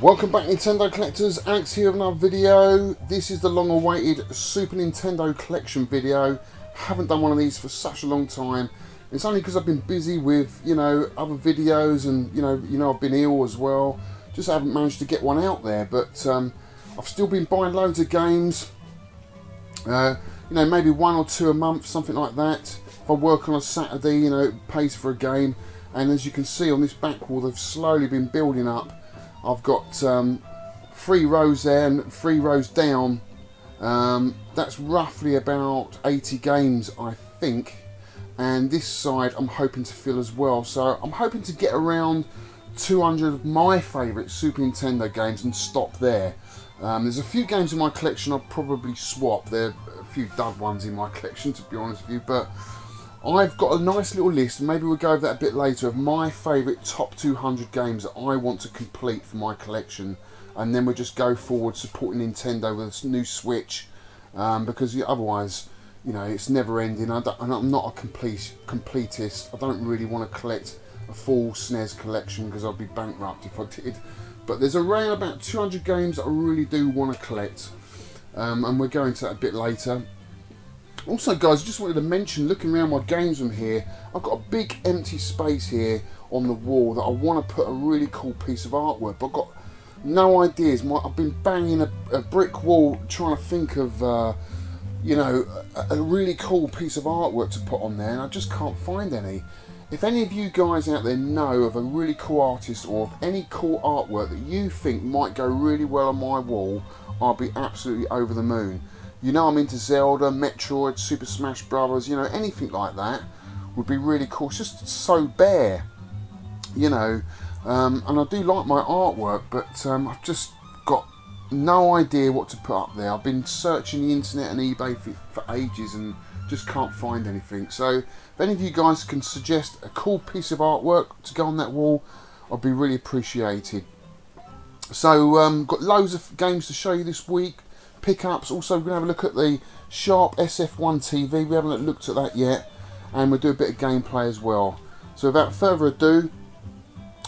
Welcome back, Nintendo collectors. Alex here with another video. This is the long awaited Super Nintendo collection video. Haven't done one of these for such a long time. It's only because I've been busy with, other videos and, I've been ill as well. Just haven't managed to get one out there, but I've still been buying loads of games. Maybe one or two a month, something like that. If I work on a Saturday, it pays for a game. And as you can see on this back wall, they've slowly been building up. I've got 3 rows there and 3 rows down. That's roughly about 80 games, I think. And this side I'm hoping to fill as well. So I'm hoping to get around 200 of my favourite Super Nintendo games and stop there. There's a few games in my collection I'll probably swap. There are a few dud ones in my collection, to be honest with you. But I've got a nice little list, maybe we'll go over that a bit later, of my favourite top 200 games that I want to complete for my collection, and then we'll just go forward supporting Nintendo with a new Switch, because otherwise, it's never ending. And I'm not a completist. I don't really want to collect a full Snes collection because I'd be bankrupt if I did. But there's around about 200 games that I really do want to collect, and we're going to that a bit later. Also guys, I just wanted to mention, looking around my games room here, I've got a big empty space here on the wall that I want to put a really cool piece of artwork, but I've got no ideas. I've been banging a brick wall trying to think of a really cool piece of artwork to put on there, and I just can't find any. If any of you guys out there know of a really cool artist or of any cool artwork that you think might go really well on my wall, I'll be absolutely over the moon. I'm into Zelda, Metroid, Super Smash Brothers, anything like that would be really cool. It's just so bare, and I do like my artwork, but I've just got no idea what to put up there. I've been searching the internet and eBay for ages and just can't find anything. So if any of you guys can suggest a cool piece of artwork to go on that wall, I'd be really appreciated. So got loads of games to show you this week. Pickups. Also, we're going to have a look at the Sharp SF1 TV. We haven't looked at that yet, and we'll do a bit of gameplay as well. So without further ado,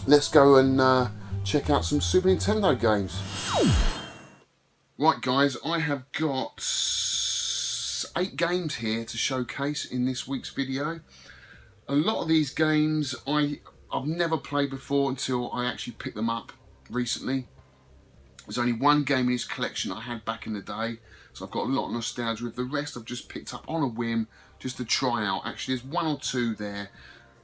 let's go and check out some Super Nintendo games. Right guys, I have got 8 games here to showcase in this week's video. A lot of these games I've never played before until I actually picked them up recently. There's only one game in his collection I had back in the day, so I've got a lot of nostalgia with. The rest I've just picked up on a whim, just to try out. Actually, there's 1 or 2 there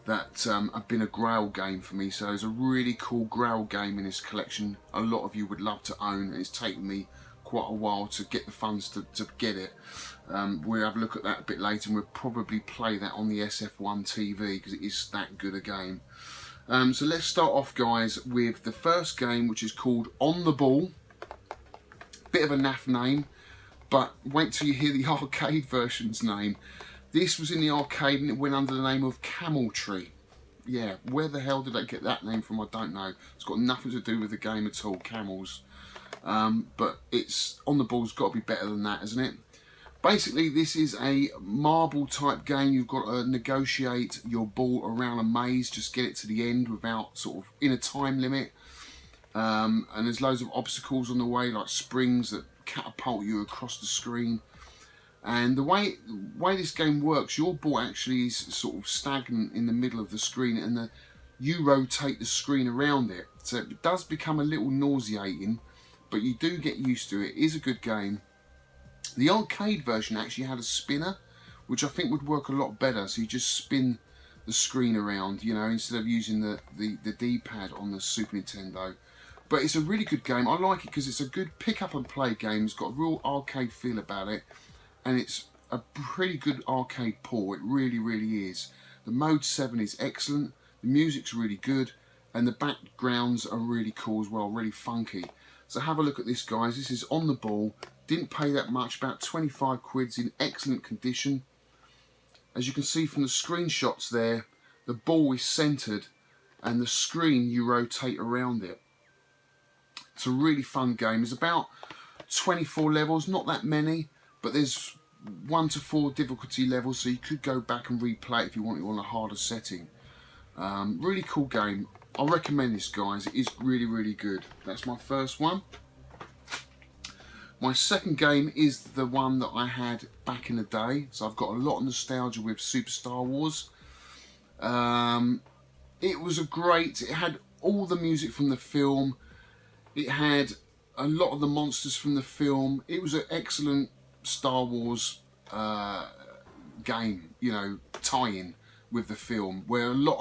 that have been a grail game for me, so there's a really cool grail game in his collection a lot of you would love to own, and it's taken me quite a while to get the funds to get it. We'll have a look at that a bit later, and we'll probably play that on the SF1 TV because it is that good a game. So let's start off guys with the first game, which is called On the Ball. Bit of a naff name, but wait till you hear the arcade version's name. This was in the arcade and it went under the name of Camel Tree. Yeah, where the hell did they get that name from? I don't know. It's got nothing to do with the game at all, camels. But it's On the Ball's got to be better than that, isn't it? Basically, this is a marble type game. You've got to negotiate your ball around a maze, just get it to the end without sort of in a time limit. And there's loads of obstacles on the way, like springs that catapult you across the screen. And the way this game works, your ball actually is sort of stagnant in the middle of the screen, and you rotate the screen around it. So it does become a little nauseating, but you do get used to it. It is a good game. The arcade version actually had a spinner, which I think would work a lot better. So you just spin the screen around, instead of using the D-pad on the Super Nintendo. But it's a really good game. I like it because it's a good pick up and play game. It's got a real arcade feel about it, and it's a pretty good arcade port. It really, really is. The Mode 7 is excellent. The music's really good, and the backgrounds are really cool as well, really funky. So have a look at this, guys. This is On the Ball. Didn't pay that much, about 25 quid's in excellent condition. As you can see from the screenshots there, the ball is centered and the screen you rotate around it. It's a really fun game. There's about 24 levels, not that many, but there's 1 to 4 difficulty levels, so you could go back and replay it if you want it on a harder setting. Really cool game. I recommend this, guys. It is really, really good. That's my first one. My second game is the one that I had back in the day. So I've got a lot of nostalgia with Super Star Wars. It was it had all the music from the film. It had a lot of the monsters from the film. It was an excellent Star Wars game, you know, tie-in with the film, where a lot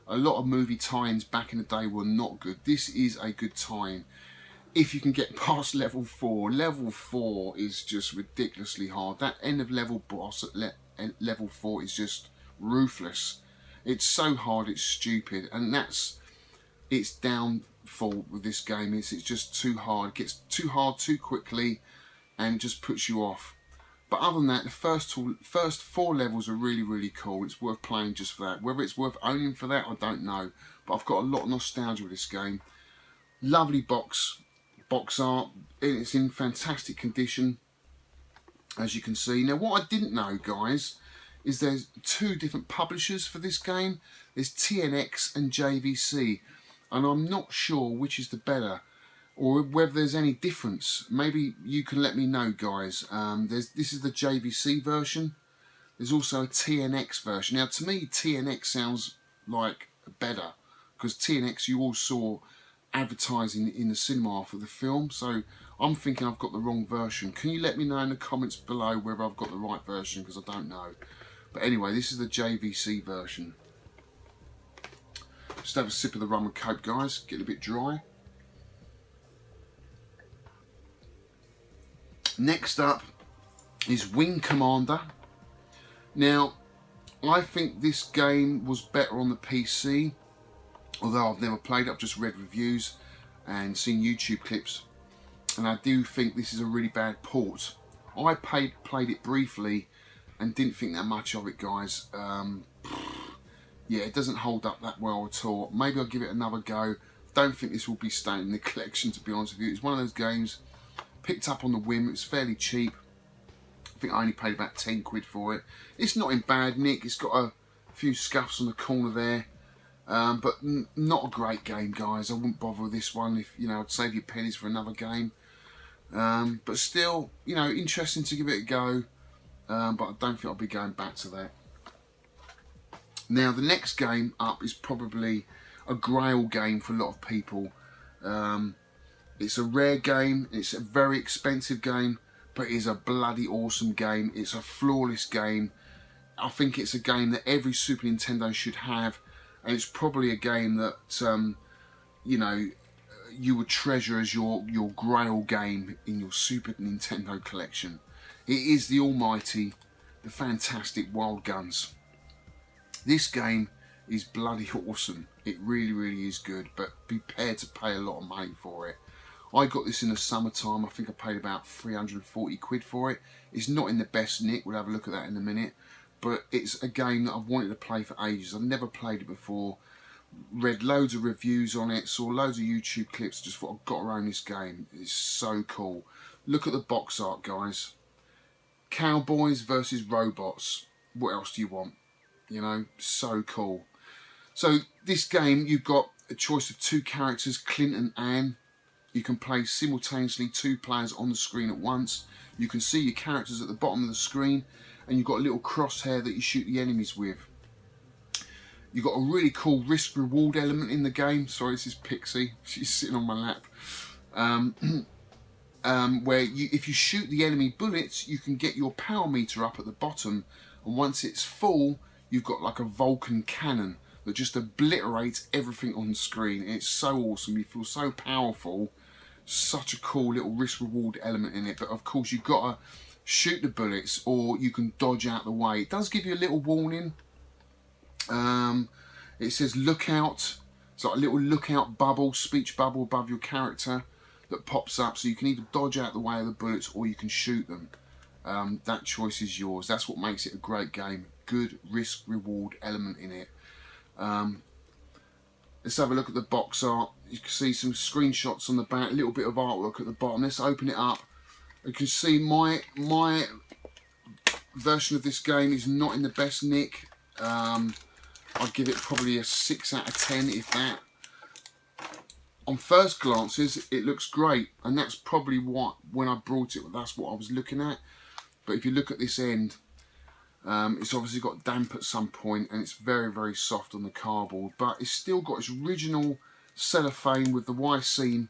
of movie tie-ins back in the day were not good. This is a good tie-in. If you can get past level 4, level 4 is just ridiculously hard. That end of level boss at level 4 is just ruthless. It's so hard, it's stupid, and that's its downfall with this game. It's just too hard. It gets too hard too quickly and just puts you off. But other than that, the first 4 levels are really, really cool. It's worth playing just for that. Whether it's worth owning for that, I don't know. But I've got a lot of nostalgia with this game. Lovely box art. It's in fantastic condition, as you can see. Now, what I didn't know, guys, is there's 2 different publishers for this game. There's TNX and JVC, and I'm not sure which is the better, or whether there's any difference. Maybe you can let me know, guys. This is the JVC version. There's also a TNX version. Now, to me, TNX sounds like better, because TNX you all saw advertising in the cinema for the film, so I'm thinking I've got the wrong version. Can you let me know in the comments below whether I've got the right version, because I don't know. But anyway, this is the JVC version. Just have a sip of the rum and coke, guys. Get a bit dry. Next up is Wing Commander. Now, I think this game was better on the PC, although I've never played it. I've just read reviews and seen YouTube clips, and I do think this is a really bad port. I played it briefly and didn't think that much of it, guys. Yeah, it doesn't hold up that well at all. Maybe I'll give it another go. Don't think this will be staying in the collection, to be honest with you. It's one of those games picked up on the whim. It's fairly cheap. I think I only paid about 10 quid for it. It's not in bad nick. It's got a few scuffs on the corner there. But not a great game, guys. I wouldn't bother with this one. If, you know, I'd save your pennies for another game. But still, you know, interesting to give it a go. But I don't think I'll be going back to that. Now, the next game up is probably a grail game for a lot of people. It's a rare game. It's a very expensive game, but it is a bloody awesome game. It's a flawless game. I think it's a game that every Super Nintendo should have, and it's probably a game that you know, you would treasure as your grail game in your Super Nintendo collection. It is the almighty, the fantastic Wild Guns. This game is bloody awesome. It really, really is good, but be prepared to pay a lot of money for it. I got this in the summertime. I think I paid about 340 quid for it. It's not in the best nick. We'll have a look at that in a minute. But it's a game that I've wanted to play for ages. I've never played it before. Read loads of reviews on it. Saw loads of YouTube clips. Just thought I've got to own this game. It's so cool. Look at the box art, guys. Cowboys versus robots. What else do you want? You know, so cool. So this game, you've got a choice of 2 characters, Clint and Anne. You can play simultaneously 2 players on the screen at once. You can see your characters at the bottom of the screen, and you've got a little crosshair that you shoot the enemies with. You've got a really cool risk-reward element in the game. Sorry, this is Pixie. She's sitting on my lap. Where if you shoot the enemy bullets, you can get your power meter up at the bottom, and once it's full, you've got like a Vulcan cannon that just obliterates everything on the screen. It's so awesome. You feel so powerful. Such a cool little risk-reward element in it. But of course, you've got to shoot the bullets, or you can dodge out the way. It does give you a little warning. It says look out. It's like a little lookout bubble, speech bubble above your character that pops up, so you can either dodge out the way of the bullets or you can shoot them. That choice is yours. That's what makes it a great game. Good risk-reward element in it. Let's have a look at the box art. You can see some screenshots on the back, a little bit of artwork at the bottom. Let's open it up. You can see my version of this game is not in the best nick. I'd give it probably a 6 out of 10, if that. on first glances, it looks great, and that's probably what, when I brought it, that's what I was looking at. But if you look at this end, it's obviously got damp at some point, and it's very, very soft on the cardboard, but it's still got its original cellophane with the Y seam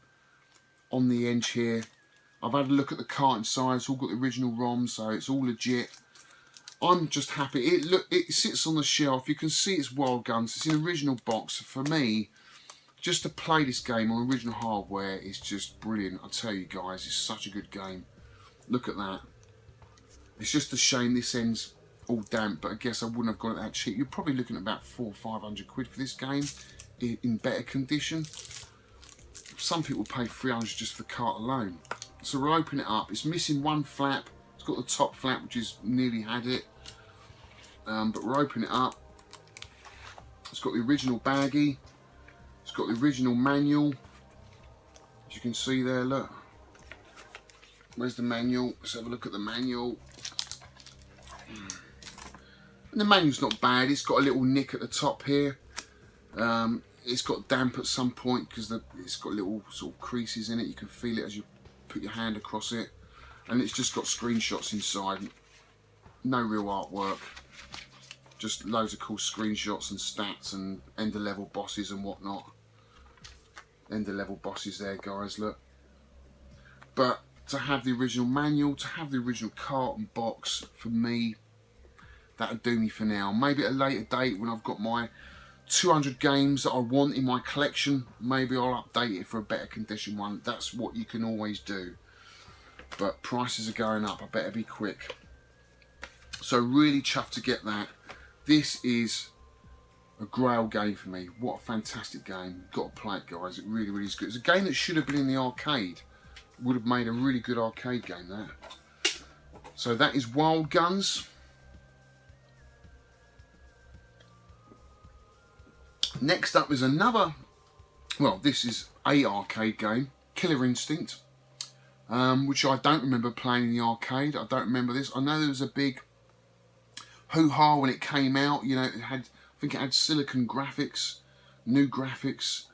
on the edge here. I've had a look at the carton size, it's all got the original ROM, so it's all legit. I'm just happy. It sits on the shelf. You can see it's Wild Guns. It's an original box. For me, just to play this game on original hardware is just brilliant. I tell you guys, it's such a good game. Look at that. It's just a shame this end's all damp, but I guess I wouldn't have got it that cheap. You're probably looking at about 400 or 500 quid for this game in better condition. Some people pay 300 just for the cart alone. So we'll open it up. It's missing one flap. It's got the top flap, which is nearly had it. But we'll open it up. It's got the original baggie. It's got the original manual. As you can see there, look. Where's the manual? Let's have a look at the manual. And the manual's not bad. It's got a little nick at the top here. It's got damp at some point because it's got little sort of creases in it. You can feel it as you put your hand across it. And it's just got screenshots inside. No real artwork. Just loads of cool screenshots and stats and end of level bosses and whatnot. End of level bosses there, guys, look. But to have the original manual, to have the original carton box, for me, that'll do me for now. Maybe at a later date when I've got my 200 games that I want in my collection, maybe I'll update it for a better condition one. That's what you can always do. But prices are going up, I better be quick. So really chuffed to get that. This is a grail game for me. What a fantastic game. You've got to play it, guys. It really, really is good. It's a game that should have been in the arcade. Would have made a really good arcade game, that. So that is Wild Guns. Next up is another, well, this is a arcade game, Killer Instinct, which I don't remember playing in the arcade. I don't remember this. I know there was a big hoo-ha when it came out. You know, it had, I think it had silicon graphics, new graphics,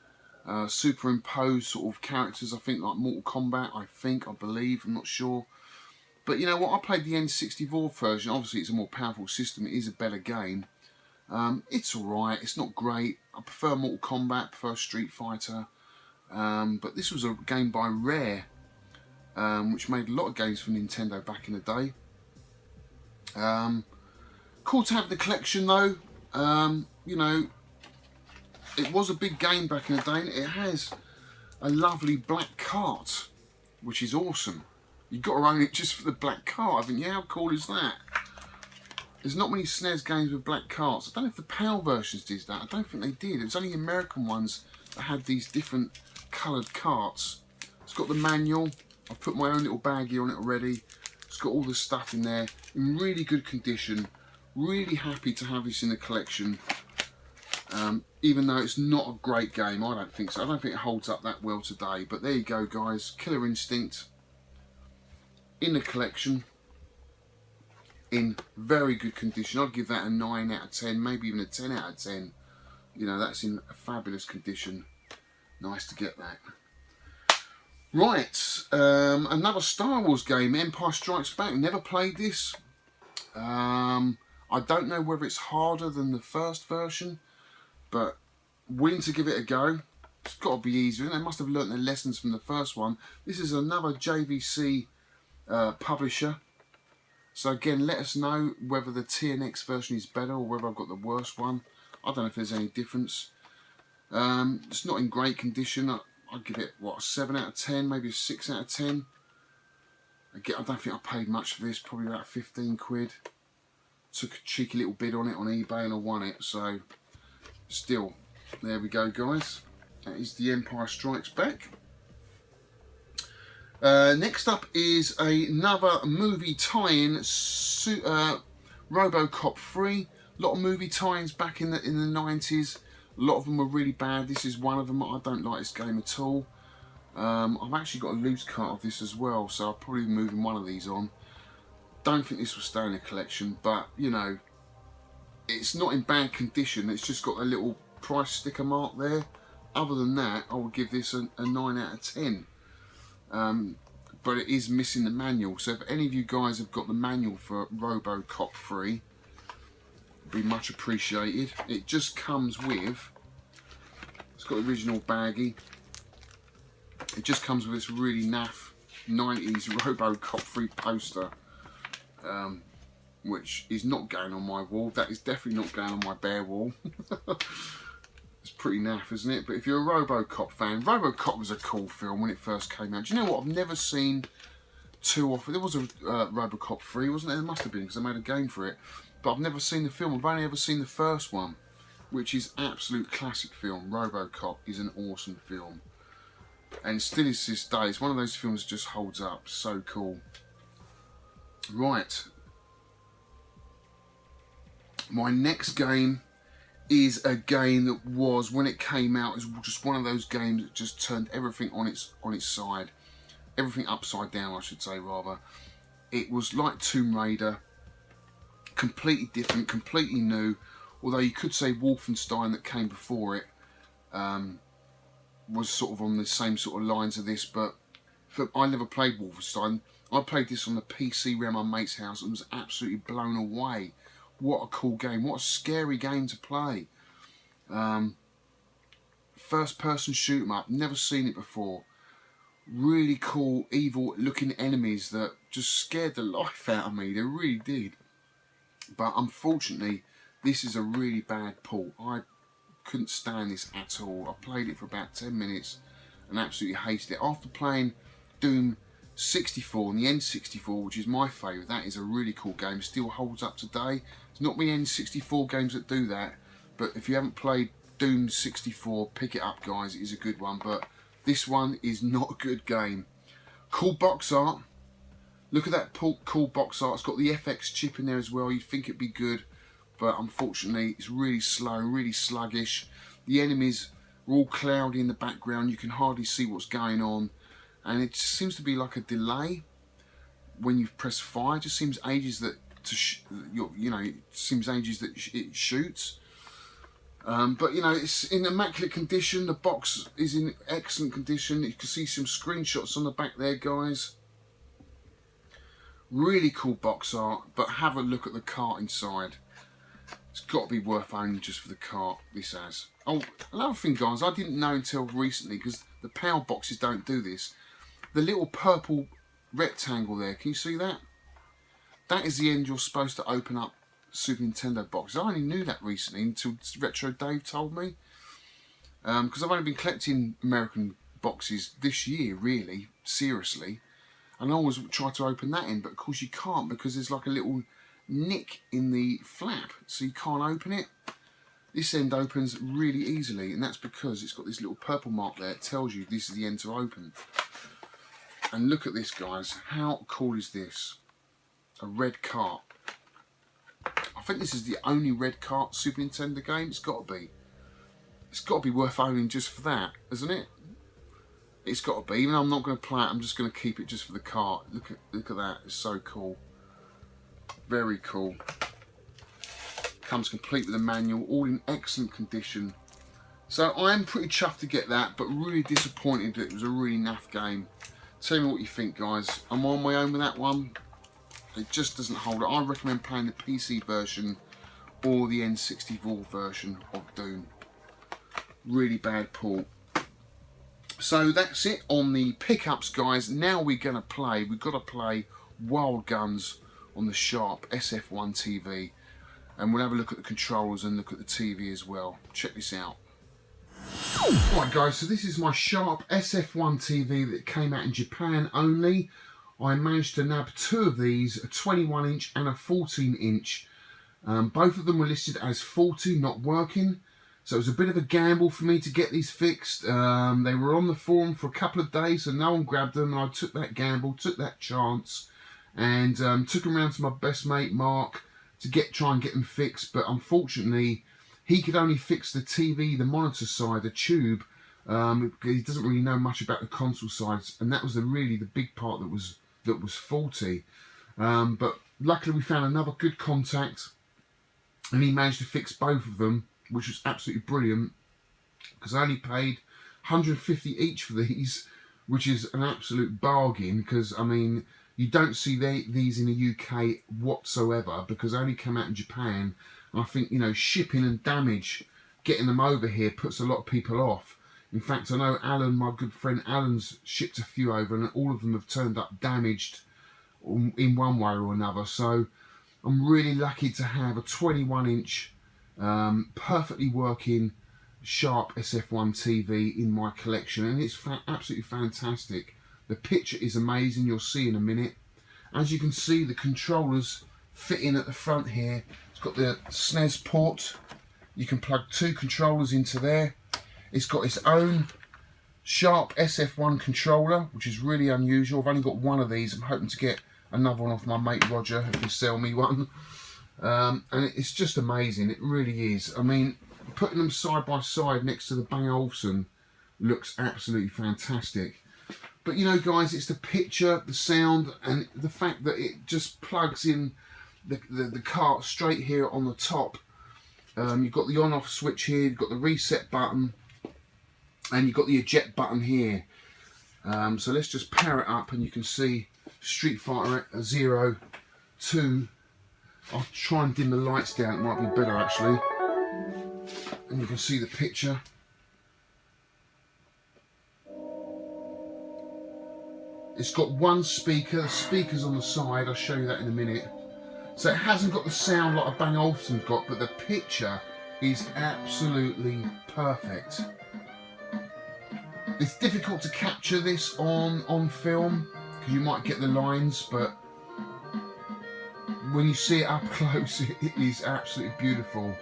superimposed sort of characters, I think like Mortal Kombat, I believe, I'm not sure. But you know what, I played the N64 version. Obviously it's a more powerful system, it is a better game. It's alright, it's not great. I prefer Mortal Kombat, prefer Street Fighter. But this was a game by Rare, which made a lot of games for Nintendo back in the day. Cool to have the collection though. You know, it was a big game back in the day, and it has a lovely black cart, which is awesome. You've got to own it just for the black cart, haven't you? How cool is that? There's not many Snes games with black carts. I don't know if the PAL versions did that. I don't think they did. It was only American ones that had these different coloured carts. It's got the manual. I've put my own little baggie on it already. It's got all the stuff in there in really good condition. Really happy to have this in the collection. Even though it's not a great game, I don't think so. I don't think it holds up that well today. But there you go, guys. Killer Instinct in the collection, in very good condition. I'd give that a 9 out of 10, maybe even a 10 out of 10. You know, that's in a fabulous condition. Nice to get that. Right, another Star Wars game, Empire Strikes Back. Never played this. I don't know whether it's harder than the first version, but willing to give it a go. It's got to be easier. They must have learnt their lessons from the first one. This is another JVC publisher. So again, let us know whether the TNX version is better or whether I've got the worst one. I don't know if there's any difference. It's not in great condition. I'd give it, what, a 7 out of 10, maybe a 6 out of 10. Again, I don't think I paid much for this, probably about 15 quid. Took a cheeky little bid on it on eBay and I won it, so still, there we go, guys. That is the Empire Strikes Back. Next up is another movie tie-in, Robocop 3. A lot of movie tie-ins back in the 90s. A lot of them were really bad. This is one of them. I don't like this game at all. I've actually got a loose cut of this as well, so I'll probably be moving one of these on. Don't think this will stay in the collection, but you know, it's not in bad condition. It's just got a little price sticker mark there. other than that, I would give this a 9 out of 10. But it is missing the manual. So if any of you guys have got the manual for Robocop 3, it'd be much appreciated. It just comes with, it's got the original baggie. It just comes with this really naff 90s Robocop 3 poster, which is not going on my wall. That is definitely not going on my bare wall. It's pretty naff, isn't it? But if you're a Robocop fan, Robocop was a cool film when it first came out. Do you know what? I've never seen too often. There was a Robocop 3, wasn't there? There must have been, because I made a game for it. But I've never seen the film. I've only ever seen the first one, which is absolute classic film. Robocop is an awesome film. And still is this day. It's one of those films that just holds up. So cool. Right. My next game is a game that was, when it came out, is just one of those games that just turned everything on its side. Everything upside down, I should say, rather. It was like Tomb Raider. Completely different, completely new. Although you could say Wolfenstein that came before it was sort of on the same sort of lines of this, but I never played Wolfenstein. I played this on the PC around my mate's house and was absolutely blown away. What a cool game. What a scary game to play. First person shoot 'em up. Never seen it before. Really cool, evil looking enemies that just scared the life out of me. They really did. But unfortunately, this is a really bad port. I couldn't stand this at all. I played it for about 10 minutes and absolutely hated it. After playing Doom 64 and the N64, which is my favourite, that is a really cool game. Still holds up today. It's not many N64 games that do that, but if you haven't played Doom 64, pick it up, guys. It is a good one, but this one is not a good game. Cool box art. Look at that cool box art. It's got the FX chip in there as well. You'd think it'd be good, but unfortunately it's really slow, really sluggish. The enemies are all cloudy in the background. You can hardly see what's going on, and it just seems to be like a delay when you press fire. It just seems ages that it seems ages that it shoots. But you know, it's in immaculate condition. The box is in excellent condition. You can see some screenshots on the back there, guys. Really cool box art, but have a look at the cart inside. It's got to be worth owning just for the cart, this has. Oh, another thing, guys, I didn't know until recently, because the PAL boxes don't do this. The little purple rectangle there, can you see that? That is the end you're supposed to open up Super Nintendo boxes. I only knew that recently until Retro Dave told me. Because I've only been collecting American boxes this year, really, seriously. And I always try to open that end, but of course you can't, because there's like a little nick in the flap, so you can't open it. This end opens really easily, and that's because it's got this little purple mark there. It tells you this is the end to open. And look at this, guys. How cool is this? A red cart. I think this is the only red cart Super Nintendo game. It's got to be. It's got to be worth owning just for that, isn't it? It's got to be. Even though I'm not going to play it, I'm just going to keep it just for the cart. Look at that. It's so cool. Very cool. Comes complete with a manual, all in excellent condition. So I am pretty chuffed to get that, but really disappointed that it was a really naff game. Tell me what you think, guys. I'm on my own with that one. It just doesn't hold it. I recommend playing the PC version or the N64 version of Doom. Really bad port. So that's it on the pickups, guys. Now we've got to play Wild Guns on the Sharp SF1 TV. And we'll have a look at the controllers and look at the TV as well. Check this out. Right, guys, so this is my Sharp SF1 TV that came out in Japan only. I managed to nab two of these, a 21-inch and a 14-inch. Both of them were listed as faulty, not working. So it was a bit of a gamble for me to get these fixed. They were on the forum for a couple of days, so no one grabbed them. And I took that gamble, took that chance, and took them around to my best mate, Mark, to try and get them fixed. But unfortunately, he could only fix the TV, the monitor side, the tube. He doesn't really know much about the console sides, and that was really the big part that was faulty. But luckily we found another good contact, and he managed to fix both of them, which was absolutely brilliant. because I only paid 150 each for these, which is an absolute bargain, because I mean you don't see these in the UK whatsoever, because they only come out in Japan, and I think, you know, shipping and damage getting them over here puts a lot of people off. In fact, I know Alan, my good friend Alan's shipped a few over, and all of them have turned up damaged in one way or another. So I'm really lucky to have a 21-inch perfectly working Sharp SF1 TV in my collection, and it's absolutely fantastic. The picture is amazing, you'll see in a minute. As you can see, the controllers fit in at the front here. It's got the Snes port. You can plug 2 controllers into there. It's got its own Sharp SF1 controller, which is really unusual. I've only got one of these. I'm hoping to get another one off my mate Roger if he'll sell me one. And it's just amazing, it really is. I mean, putting them side by side next to the Bang & Olufsen looks absolutely fantastic. But you know guys, it's the picture, the sound, and the fact that it just plugs in the cart straight here on the top. You've got the on-off switch here, you've got the reset button, and you've got the eject button here. So let's just power it up, and you can see Street Fighter 02. I'll try and dim the lights down, it might be better actually. And you can see the picture. It's got one speaker, the speaker's on the side, I'll show you that in a minute. So it hasn't got the sound like a Bang & Olufsen's got, but the picture is absolutely perfect. It's difficult to capture this on film, because you might get the lines, but when you see it up close, it is absolutely beautiful.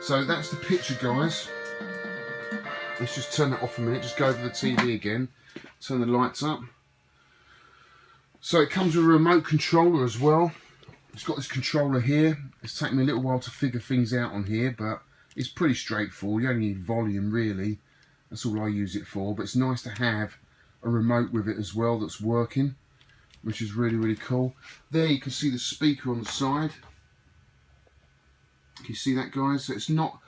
So that's the picture, guys. Let's just turn that off a minute, just go over the TV again, turn the lights up. So it comes with a remote controller as well. It's got this controller here. It's taken me a little while to figure things out on here, but it's pretty straightforward. You only need volume really. That's all I use it for, but it's nice to have a remote with it as well that's working, which is really, really cool. There you can see the speaker on the side. Can you see that, guys? So it's not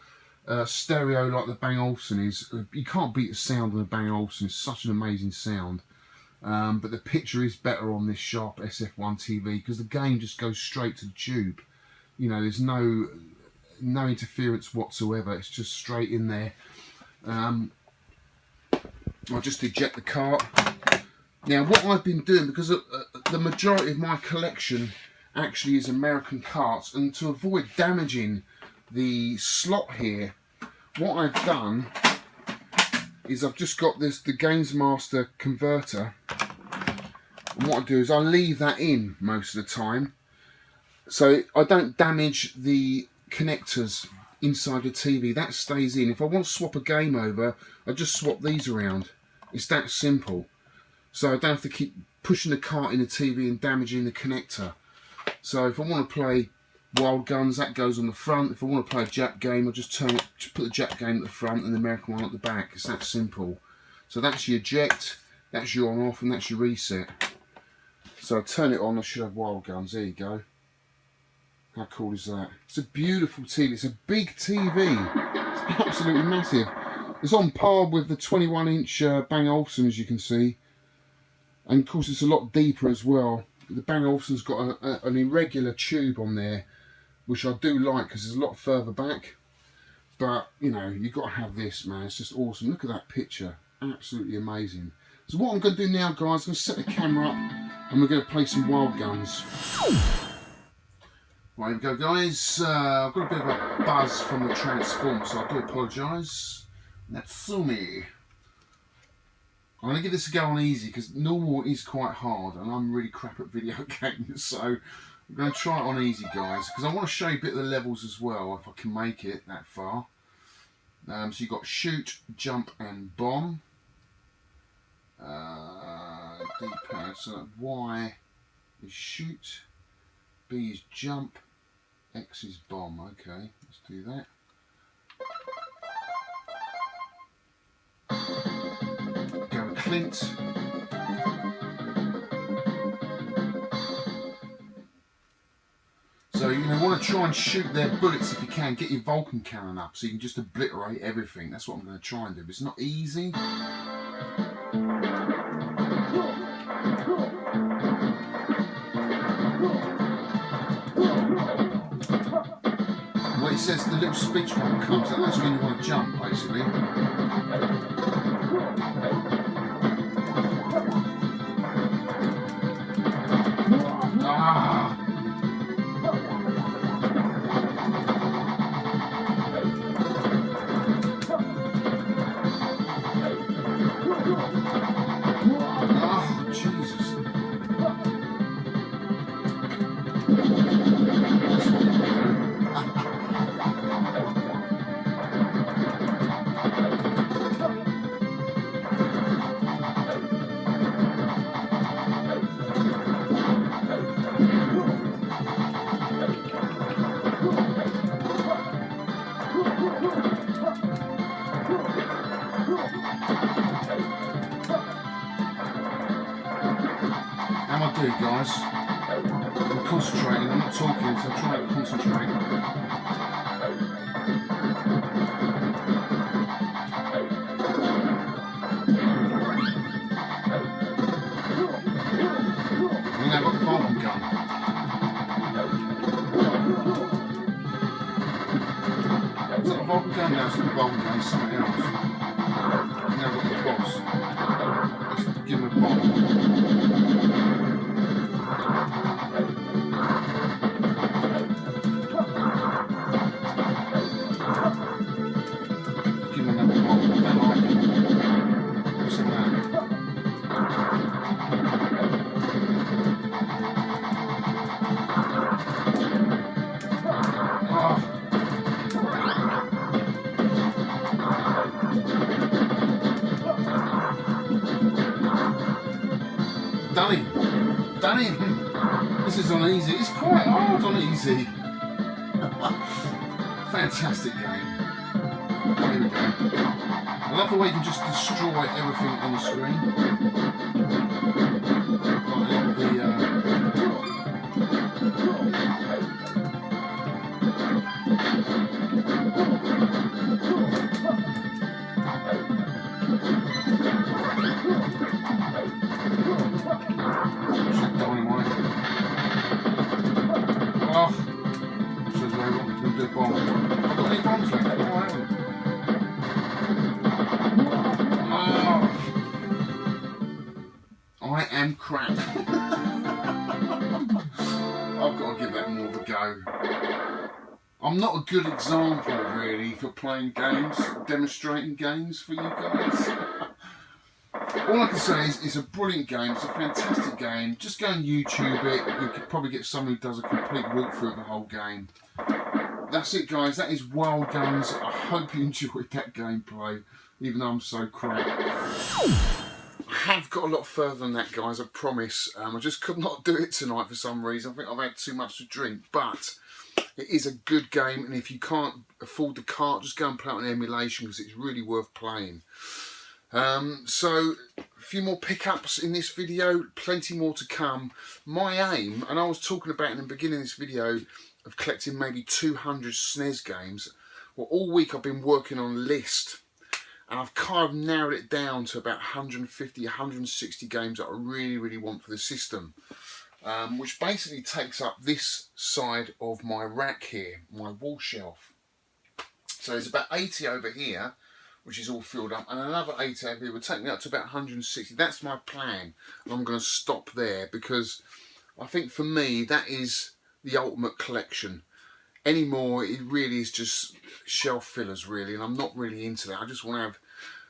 stereo like the Bang & Olufsen is. You can't beat the sound of the Bang & Olufsen. It's such an amazing sound. But the picture is better on this Sharp SF1 TV, because the game just goes straight to the tube. You know, there's no interference whatsoever. It's just straight in there. I'll just eject the cart. Now, what I've been doing, because the majority of my collection actually is American carts, and to avoid damaging the slot here, what I've done is I've just got the Games Master converter, and what I do is I leave that in most of the time, so I don't damage the connectors inside the TV. That stays in. If I want to swap a game over, I just swap these around. It's that simple. So I don't have to keep pushing the cart in the TV and damaging the connector. So if I want to play Wild Guns, that goes on the front. If I want to play a Jap game, I just put the Jap game at the front and the American one at the back. It's that simple. So that's your eject, that's your on off, and that's your reset. So I turn it on, I should have Wild Guns. There you go. How cool is that? It's a beautiful TV. It's a big TV. It's absolutely massive. It's on par with the 21-inch Bang & Olufsen, as you can see. And of course it's a lot deeper as well. The Bang & Olufsen's got an irregular tube on there, which I do like because it's a lot further back. But, you know, you've got to have this, man. It's just awesome. Look at that picture. Absolutely amazing. So what I'm going to do now, guys, I'm going to set the camera up and we're going to play some Wild Guns. Right, here we go, guys. I've got a bit of a buzz from the Transformer, so I do apologise. Natsumi. I'm going to give this a go on easy, because normal is quite hard, and I'm really crap at video games, so I'm going to try it on easy, guys, because I want to show you a bit of the levels as well, if I can make it that far. So you've got shoot, jump, and bomb. D-pad, so Y is shoot, B is jump, X is bomb. Okay, let's do that. Go with Clint. do, you want to try and shoot their bullets if you can. Get your Vulcan cannon up so you can just obliterate everything. That's what I'm going to try and do. But it's not easy. Well, it says the little speech bubble comes out. That's when you want to jump, basically. Ah! Oh, Jesus. How am I doing, guys? I'm concentrating, I'm not talking, so I'm trying to concentrate. And then I've got the Vulcan gun. Is that a Vulcan gun now? It's not a Vulcan gun, it's something else. And then I've got the boss. Let's give him a bomb. Done him. This is on easy. It's quite hard on easy. Fantastic game. There we go. I love the way you can just destroy everything on the screen. Oh, shows where I want to do a bomb. I've got any bombs left? No, I haven't. Oh, I am crap. I've got to give that more of a go. I'm not a good example, really, for playing games, demonstrating games for you guys. All I can say is it's a brilliant game, it's a fantastic game. Just go and YouTube it, you could probably get someone who does a complete walkthrough of the whole game. That's it, guys, that is Wild Guns. I hope you enjoyed that gameplay, even though I'm so crap. I have got a lot further than that, guys, I promise. I just could not do it tonight for some reason. I think I've had too much to drink, but it is a good game, and if you can't afford the cart, just go and play it on emulation because it's really worth playing. So a few more pickups in this video, plenty more to come. My aim, and I was talking about in the beginning of this video of collecting maybe 200 Snes games. Well, all week I've been working on a list, and I've kind of narrowed it down to about 150, 160 games that I really want for the system, which basically takes up this side of my rack here, my wall shelf. So there's about 80 over here, which is all filled up, and another 80 over here will take me up to about 160. That's my plan, and I'm going to stop there because I think for me that is the ultimate collection. Anymore, it really is just shelf fillers, really, and I'm not really into that. I just want to have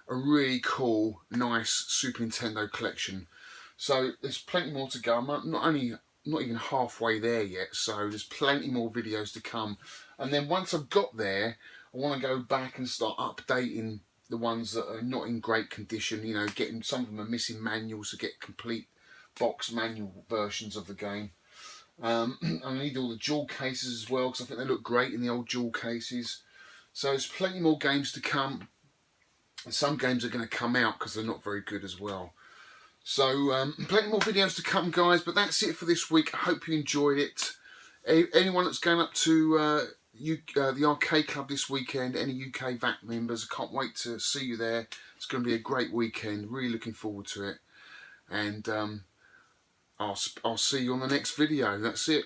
a really cool, nice Super Nintendo collection. So there's plenty more to go. I'm not even halfway there yet, so there's plenty more videos to come. And then once I've got there, I want to go back and start updating the ones that are not in great condition, you know, getting, some of them are missing manuals to get complete box manual versions of the game. I need all the jewel cases as well because I think they look great in the old jewel cases. So there's plenty more games to come, and some games are going to come out because they're not very good as well. So plenty more videos to come, guys, but that's it for this week. I hope you enjoyed it. Anyone that's going up to the arcade club this weekend, any UK VAC members, I can't wait to see you there. It's going to be a great weekend. Really looking forward to it. And I'll see you on the next video. That's it.